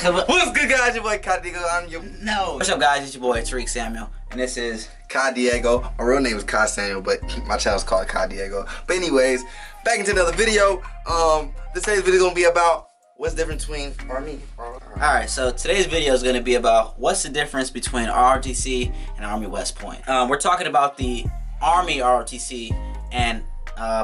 What's good, guys? Your boy Kai Diego. What's up, guys? It's your boy Tariq Samuel, and this is Kai Diego. My real name is Kai Samuel, but my channel's called Kai Diego. But anyways, back into another video. Today's video is gonna be about what's the difference between Army. Alright, so today's video is going to be about what's the difference between ROTC and Army West Point. We're talking about the Army ROTC, and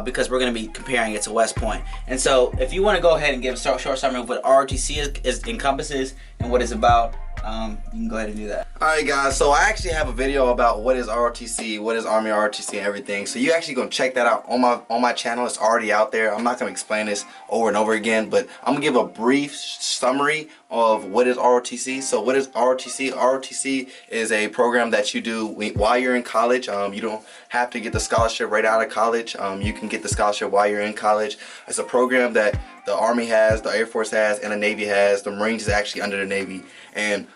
because we're going to be comparing it to West Point. And so if you want to go ahead and give a short summary of what ROTC encompasses and what it's about, you can go ahead and do that. Alright guys, so I actually have a video about what is ROTC, what is Army ROTC and everything. So you actually gonna check that out on my channel. It's already out there. I'm not gonna explain this over and over again, but I'm gonna give a brief summary of what is ROTC. So what is ROTC? ROTC is a program that you do while you're in college. You don't have to get the scholarship right out of college. You can get the scholarship while you're in college. It's a program that the Army has, the Air Force has, and the Navy has. The Marines is actually under the Navy. And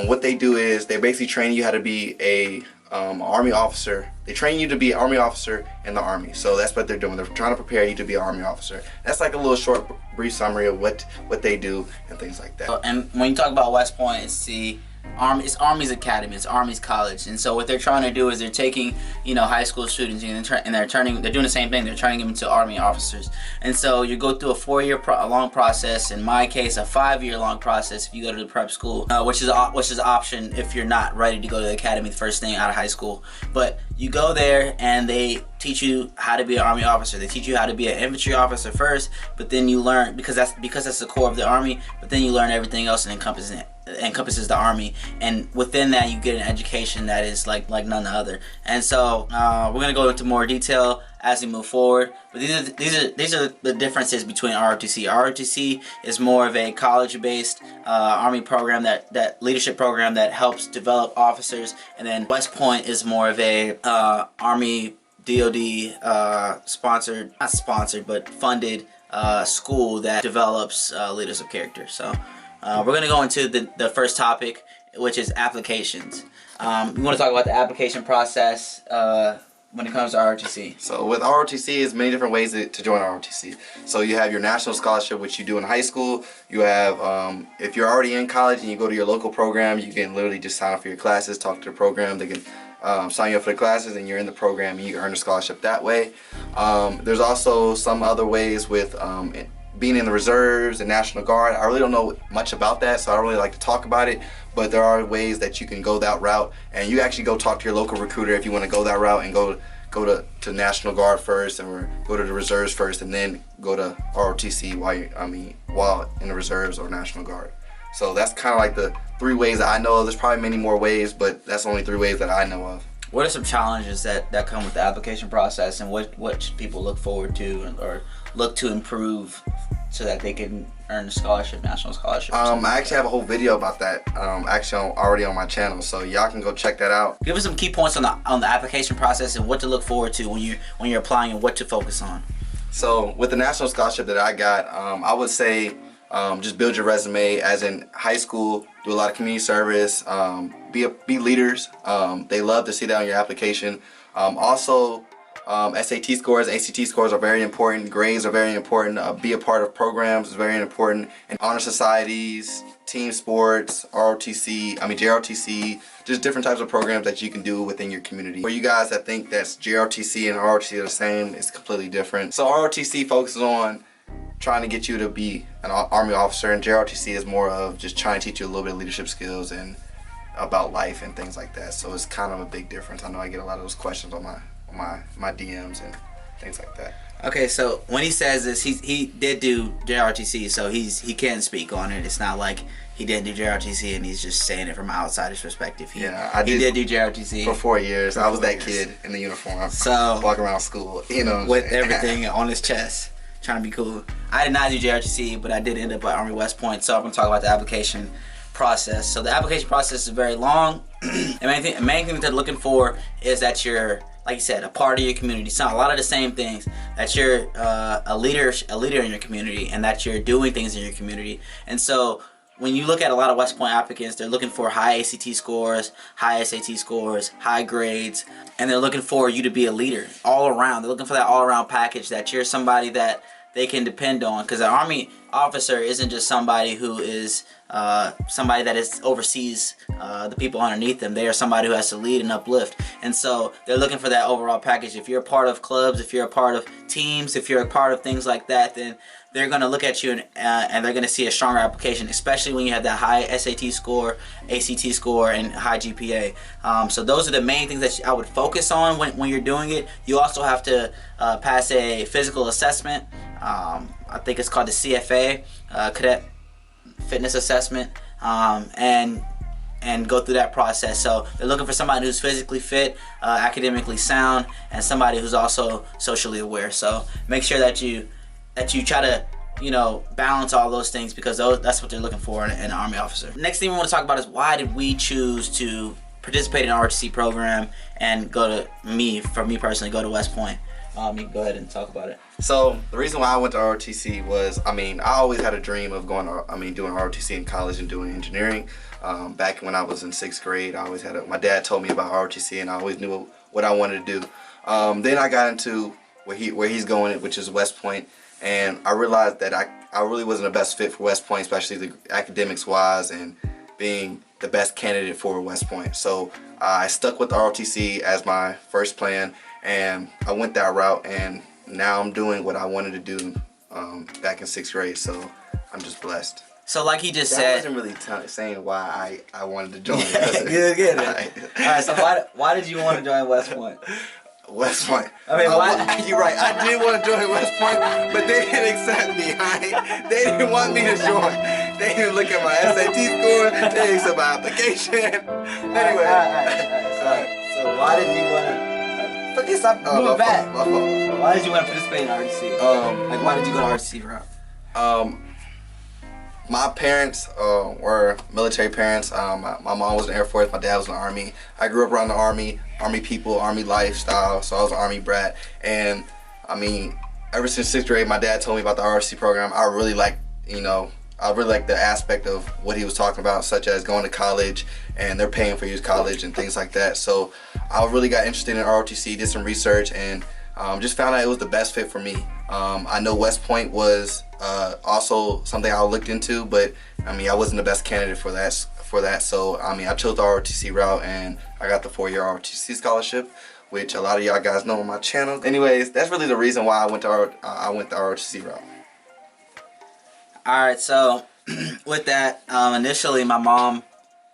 what they do is they basically train you how to be a Army officer. They train you to be an Army officer in the Army. So that's what they're doing. They're trying to prepare you to be an Army officer. That's like a little short, brief summary of what they do and things like that. And when you talk about West Point, it's the Army. It's Army's academy. It's Army's college. And so what they're trying to do is they're taking, high school students and they're doing the same thing. They're turning them into Army officers. And so you go through a 4-year long process. In my case, a 5-year long process if you go to the prep school, which is an option if you're not ready to go to the academy the first thing out of high school. But you go there and they teach you how to be an Army officer. They teach you how to be an infantry officer first, but then you learn, because that's the core of the Army, but then you learn everything else and encompasses the Army, and within that you get an education that is like none other. And so we're gonna go into more detail as we move forward, but these are the differences between ROTC. ROTC is more of a college-based Army program, that leadership program that helps develop officers, and then West Point is more of a Army DoD sponsored, not sponsored, but funded school that develops leaders of character. So we're going to go into the first topic, which is applications. We want to talk about the application process when it comes to ROTC. So with ROTC, there's many different ways to join ROTC. So you have your national scholarship, which you do in high school. You have, if you're already in college and you go to your local program, you can literally just sign up for your classes, talk to the program. They can sign you up for the classes and you're in the program and you earn a scholarship that way. There's also some other ways with being in the reserves and National Guard. I really don't know much about that, so I don't really like to talk about it, but there are ways that you can go that route, and you actually go talk to your local recruiter if you want to go that route and go to National Guard first, or go to the reserves first, and then go to ROTC while in the reserves or National Guard. So that's kind of like the 3 ways that I know of. There's probably many more ways, but that's only 3 ways that I know of. What are some challenges that come with the application process, and what should people look forward to or look to improve so that they can earn a scholarship, national scholarship? I actually have a whole video about that already on my channel, so y'all can go check that out. Give us some key points on the application process and what to look forward to when you're applying and what to focus on. So with the national scholarship that I got, I would say just build your resume. As in high school, do a lot of community service, be leaders. They love to see that on your application. Also, SAT scores, ACT scores are very important. Grades are very important. Be a part of programs is very important. And honor societies, team sports, JROTC, just different types of programs that you can do within your community. For you guys that think that JROTC and ROTC are the same, it's completely different. So ROTC focuses on trying to get you to be an Army officer, and JROTC is more of just trying to teach you a little bit of leadership skills and about life and things like that. So it's kind of a big difference. I know I get a lot of those questions on my DMs and things like that. Okay, so when he says this, he did do JROTC, so he can speak on it. It's not like he didn't do JROTC and he's just saying it from an outsider's perspective. He did do JROTC for 4 years. I was that kid in the uniform, so walking around school, with everything on his chest, trying to be cool. I did not do JROTC, but I did end up at Army West Point, so I'm going to talk about the application process. So the application process is very long. The main thing that they're looking for is that you're, like you said, a part of your community. So a lot of the same things, that you're a leader in your community, and that you're doing things in your community. And so when you look at a lot of West Point applicants, they're looking for high ACT scores, high SAT scores, high grades, and they're looking for you to be a leader all around. They're looking for that all around package, that you're somebody that they can depend on, because an Army officer isn't just somebody who is somebody that oversees the people underneath them. They are somebody who has to lead and uplift, and so they're looking for that overall package. If you're a part of clubs, if you're a part of teams, if you're a part of things like that, then they're going to look at you and they're going to see a stronger application, especially when you have that high SAT score, ACT score, and high GPA. So those are the main things that I would focus on when you're doing it. You also have to pass a physical assessment. I think it's called the CFA, Cadet Fitness Assessment, and go through that process. So they're looking for somebody who's physically fit, academically sound, and somebody who's also socially aware. So make sure that you try to, balance all those things, because that's what they're looking for in an Army officer. Next thing we want to talk about is, why did we choose to participate in an ROTC program and for me personally, go to West Point? You can go ahead and talk about it. So the reason why I went to ROTC was, I always had a dream of doing ROTC in college and doing engineering. Back when I was in 6th grade, I always my dad told me about ROTC, and I always knew what I wanted to do. Then I got into where he's going, which is West Point, and I realized that I really wasn't the best fit for West Point, especially the academics wise and being the best candidate for West Point. So I stuck with ROTC as my first plan, and I went that route, and now I'm doing what I wanted to do back in 6th grade. So I'm just blessed. So like he just That said, wasn't really saying why I wanted to join. Good. All right. So why did you want to join West Point? West Point. Why? You're right. I did want to join West Point, but they didn't accept me. Right? They didn't want me to join. They didn't look at my SAT score. They didn't accept my application. Anyway. All right. So why did you want to? Forget stop moving back. Why did you want to participate in ROTC? Why did you go to ROTC route? My parents were military parents. My mom was in the Air Force, my dad was in the Army. I grew up around the Army people, Army lifestyle, so I was an Army brat. And ever since 6th grade, my dad told me about the ROTC program. I really liked the aspect of what he was talking about, such as going to college, and they're paying for your college and things like that. So I really got interested in ROTC, did some research, and just found out it was the best fit for me. I know West Point was also something I looked into, but I wasn't the best candidate for that. So I chose the ROTC route, and I got the 4-year ROTC scholarship, which a lot of y'all guys know on my channel. Anyways, that's really the reason why I went the ROTC route. All right. So with that, initially my mom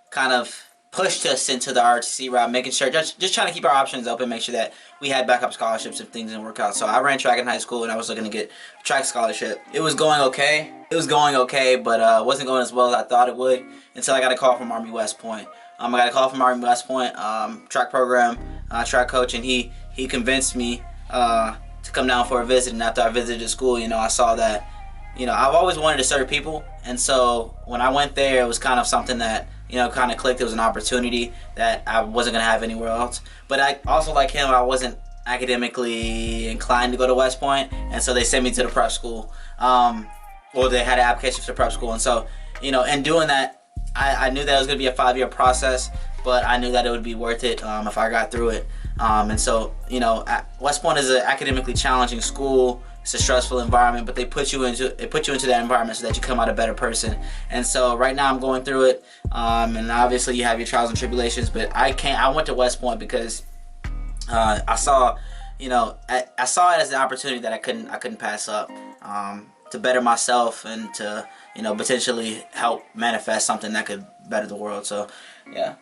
kind of pushed us into the ROTC route, making sure, just trying to keep our options open, make sure that we had backup scholarships if things didn't work out. So I ran track in high school, and I was looking to get a track scholarship. It was going okay, but wasn't going as well as I thought it would, until I got a call from Army West Point. I got a call from Army West Point, track program, track coach, and he convinced me to come down for a visit. And after I visited the school, I saw that, I've always wanted to serve people, and so when I went there, it was kind of something that kind of clicked. It was an opportunity that I wasn't going to have anywhere else. But I also, like him, I wasn't academically inclined to go to West Point, and so they sent me to the prep school. Or they had an application for the prep school. And so, in doing that, I knew that it was going to be a 5-year process, but I knew that it would be worth it if I got through it. And so, West Point is an academically challenging school. It's a stressful environment, but they put you into that environment so that you come out a better person. And so right now I'm going through it, and obviously you have your trials and tribulations, but I went to West Point because I saw it as an opportunity that I couldn't pass up, to better myself and to potentially help manifest something that could better the world. So yeah,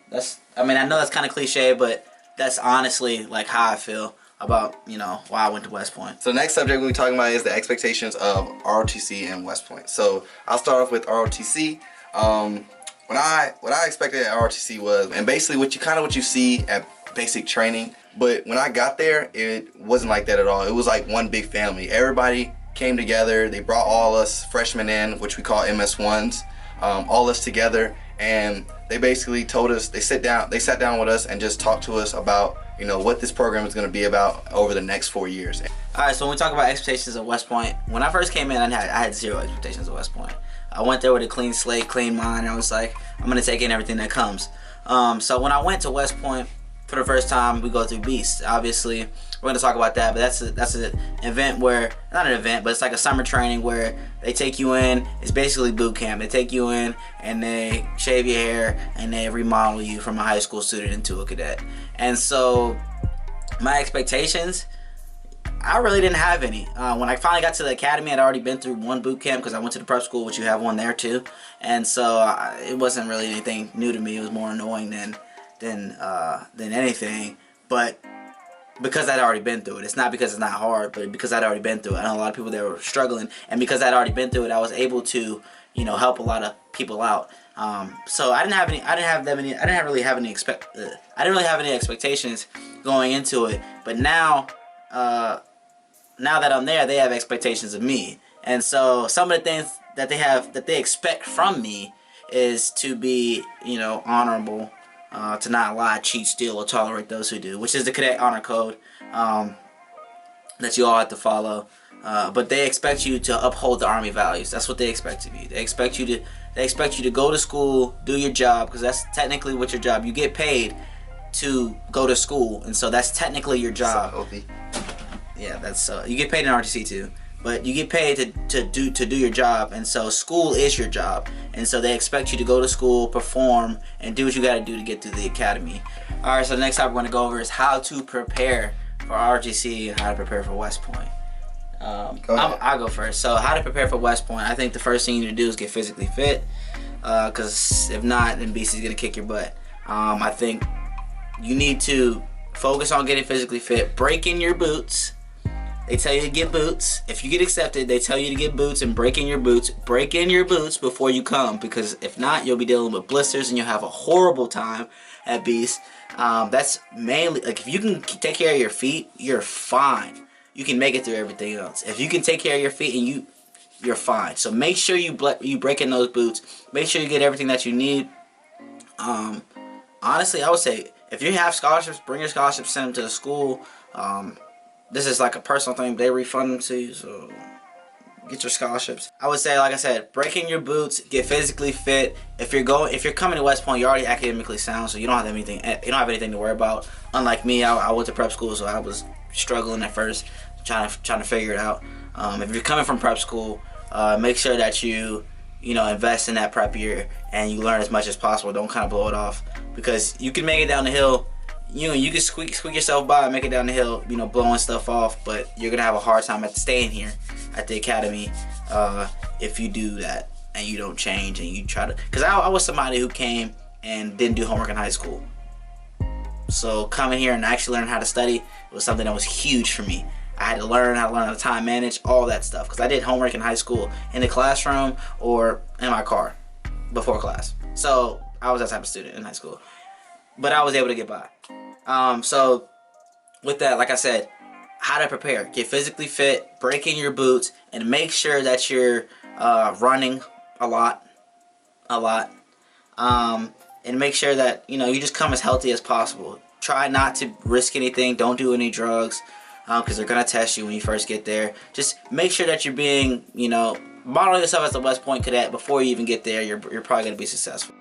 I know that's kind of cliche, but that's honestly how I feel about why I went to West Point. So the next subject we'll be talking about is the expectations of ROTC and West Point. So I'll start off with ROTC. What I expected at ROTC was, and basically what you see at basic training, but when I got there, it wasn't like that at all. It was like one big family. Everybody came together. They brought all us freshmen in, which we call MS1s, all us together, and they basically told us, they sat down with us and just talked to us about what this program is going to be about over the next 4 years. All right, so when we talk about expectations of West Point, when I first came in, I had zero expectations of West Point. I went there with a clean slate, clean mind, and I was like, I'm going to take in everything that comes. So when I went to West Point, for the first time, we go through Beast. Obviously, we're gonna talk about that, but that's an event where, not an event, but it's like a summer training where they take you in. It's basically boot camp. They take you in and they shave your hair and they remodel you from a high school student into a cadet. And so, my expectations, I really didn't have any. When I finally got to the academy, I'd already been through one boot camp because I went to the prep school, which you have one there too. And so it wasn't really anything new to me. It was more annoying than anything. But because I'd already been through it, it's not because it's not hard, but because I'd already been through it. I know a lot of people that were struggling, and because I'd already been through it, I was able to, help a lot of people out. So I didn't really have any expectations going into it. But now that I'm there, they have expectations of me. And so some of the things that they expect from me is to be, honorable, to not lie, cheat, steal, or tolerate those who do, which is the cadet honor code that you all have to follow. But they expect you to uphold the Army values. That's what they expect of you. They expect you to go to school, do your job, because that's technically what your job. You get paid to go to school, and so that's technically your job. So healthy. Yeah, that's you get paid in ROTC too, but you get paid to do your job, and so school is your job, and so they expect you to go to school, perform, and do what you got to do to get through the academy. All right, so the next topic we're going to go over is how to prepare for ROTC and how to prepare for West Point. I'll go first. So how to prepare for West Point? I think the first thing you need to do is get physically fit, because if not, then BC is going to kick your butt. I think you need to focus on getting physically fit. Break in your boots. They tell you to get boots. If you get accepted, they tell you to get boots and break in your boots. Break in your boots before you come, because if not, you'll be dealing with blisters and you'll have a horrible time at Beast. That's mainly, like, if you can take care of your feet, you're fine. You can make it through everything else. If you can take care of your feet, and you're fine. So make sure you break in those boots. Make sure you get everything that you need. Honestly, I would say if you have scholarships, bring your scholarships, send them to the school. This is like a personal thing. They refund them to you, so get your scholarships. I would say, like I said, break in your boots, get physically fit. If you're coming to West Point, you're already academically sound, so you don't have anything. You don't have anything to worry about. Unlike me, I went to prep school, so I was struggling at first, trying to figure it out. If you're coming from prep school, make sure that you invest in that prep year and you learn as much as possible. Don't kind of blow it off, because you can make it down the hill. You can squeak yourself by and make it down the hill, blowing stuff off, but you're gonna have a hard time at staying here at the academy if you do that and you don't change and you try to. Because I was somebody who came and didn't do homework in high school, so coming here and actually learning how to study was something that was huge for me. I had to learn how to time manage, all that stuff, because I did homework in high school in the classroom or in my car before class. So I was that type of student in high school, but I was able to get by. So with that, like I said, how to prepare: get physically fit, break in your boots, and make sure that you're running a lot, and make sure that you just come as healthy as possible. Try not to risk anything. Don't do any drugs, because they're gonna test you when you first get there. Just make sure that you're being, model yourself as a West Point cadet before you even get there. You're probably gonna be successful.